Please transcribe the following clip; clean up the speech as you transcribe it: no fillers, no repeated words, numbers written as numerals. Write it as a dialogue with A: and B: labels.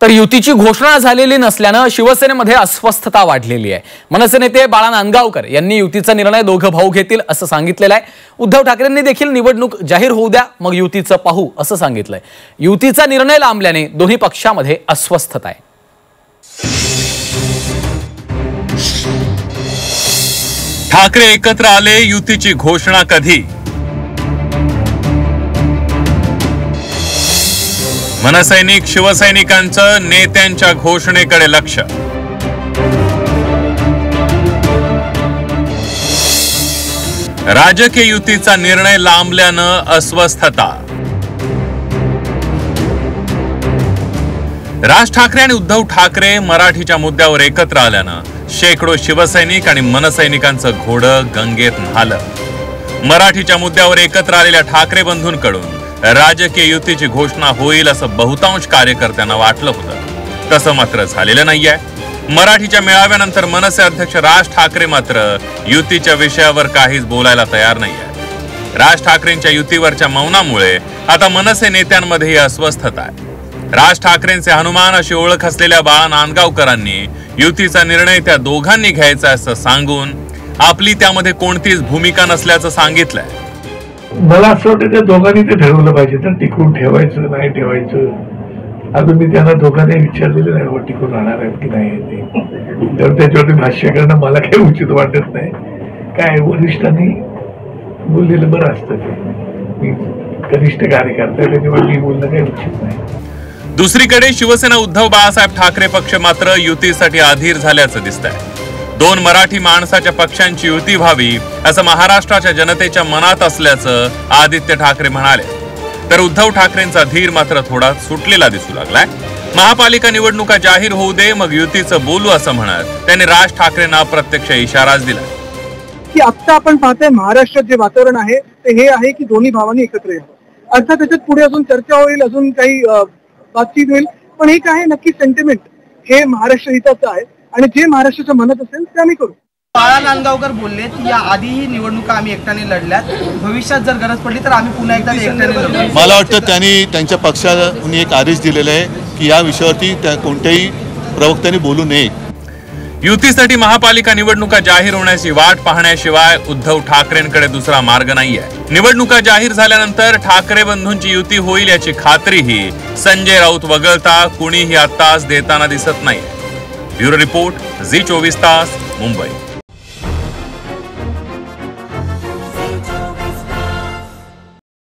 A: तर युतीची घोषणा झालेली नसल्याने शिवसेनेमध्ये अस्वस्थता वाढलेली आहे। मनसे नेते बाळा नांदगावकर यांनी युतीचा निर्णय दोघे भाऊ घेतील असं सांगितलेलं आहे। उद्धव ठाकरेंनी देखील निवडणूक जाहीर होऊ द्या मग युतीचं पाहू असं सांगितलंय। युतीचा निर्णय लांबल्याने दोन्ही पक्षांमध्ये अस्वस्थता आहे।
B: ठाकरे एकत्र आले, युतीची घोषणा कधी? मनसैनिक शिवसैनिकांचं नेत्यांच्या घोषणेकडे लक्ष। राजकीय युतीचा निर्णय लांबल्यानं अस्वस्थता। राज ठाकरे आणि उद्धव ठाकरे मराठीच्या मुद्द्यावर एकत्र आल्यानं शेकडो शिवसैनिक आणि मनसैनिकांचं घोडं गंगेत न्हालं। मराठीच्या मुद्द्यावर एकत्र आलेल्या ठाकरे बंधूंकडून राजकीय युतीची घोषणा होईल असं बहुतांश कार्यकर्त्यांना वाटलं होतं। तसं मात्र झालेलं नाहीये। मराठीच्या मेळाव्यानंतर मनसे अध्यक्ष राज ठाकरे मात्र युतीच्या विषयावर काहीच बोलायला तयार नाहीये। राज ठाकरेंच्या युतीवरच्या मौनामुळे आता मनसे नेत्यांमध्येही अस्वस्थता आहे। राज ठाकरेंचे हनुमान अशी ओळख असलेल्या बाळा नांदगावकरांनी युतीचा निर्णय त्या दोघांनी घ्यायचा असं सांगून आपली त्यामध्ये कोणतीच भूमिका नसल्याचं सांगितलंय।
C: मला असं वाटतं त्या दोघांनी ते ठरवलं पाहिजे, तर टिकून ठेवायचं नाही ठेवायचं। अजून मी त्यांना दोघांनी विचारलेलं नाही टिकून राहणार आहेत की नाही ते, तर त्याच्यावरती भाष्य करणं मला काही उचित वाटत नाही। काय वरिष्ठांनी बोललेलं बरं असतं, ते मी कनिष्ठ कार्यकर्ता त्याच्यावर मी बोलणं काही उचित नाही।
B: दुसरीकडे शिवसेना उद्धव बाळासाहेब ठाकरे पक्ष मात्र युतीसाठी अधीर झाल्याचं दिसतंय। दोन मराठी माणसाच्या पक्षांची युती व्हावी असं महाराष्ट्राच्या जनतेच्या मनात असल्याचं आदित्य ठाकरे म्हणाले। तर उद्धव ठाकरेंचा धीर मात्र थोडा सुटलेला दिसू लागलाय। महापालिका निवडणुका जाहीर होऊ दे मग युतीचं बोलू असं म्हणत त्यांनी राज ठाकरेंना प्रत्यक्ष इशाराच दिला
D: की आता आपण पाहतोय महाराष्ट्रात जे वातावरण आहे ते हे आहे की दोन्ही भावांनी एकत्र यावं। अर्थात त्याच्यात पुढे अजून चर्चा होईल, अजून काही बातचीत होईल, पण एक आहे नक्की सेंटिमेंट हे महाराष्ट्र हिताचं आहे आणि जे महाराष्ट्राच्या मनात असेल ते आम्ही करू।
E: बाळा नांदगावकर बोलले की या आधीही निवडणुका आम्ही एकट्याने लढल्यात, भविष्यात जर गरज पडली तर आम्ही पुन्हा एकदा एकट्याने लढू।
F: मला वाटतं त्यांनी त्यांच्या पक्षाने एक आदेश दिलेला आहे की या विषयावरती कोणत्याही प्रवक्त्याने बोलू नये।
B: युतीसाठी महापालिका निवडणुका जाहीर होण्याची वाट पाहण्याशिवाय उद्धव ठाकरेंकडे दुसरा मार्ग नाहीये। निवडणुका जाहीर झाल्यानंतर ठाकरे बंधूंची युती होईल याची खात्रीही संजय राऊत वगळता कुणीही आताच देताना दिसत नाही। ब्युरो रिपोर्ट, झी 24 तास, मुंबई।